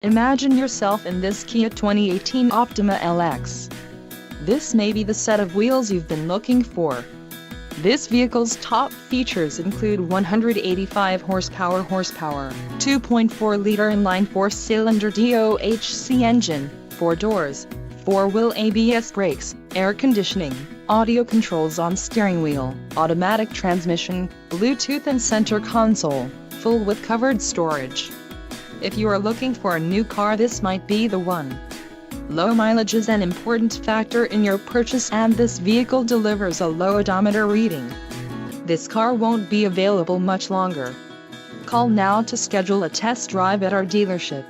Imagine yourself in this Kia 2018 Optima LX. This may be the set of wheels you've been looking for. This vehicle's top features include 185 horsepower, 2.4-liter inline 4-cylinder DOHC engine, 4 doors, 4-wheel ABS brakes, air conditioning, audio controls on steering wheel, automatic transmission, Bluetooth and center console, full with covered storage. If you are looking for a new car, this might be the one. Low mileage is an important factor in your purchase, and this vehicle delivers a low odometer reading. This car won't be available much longer. Call now to schedule a test drive at our dealership.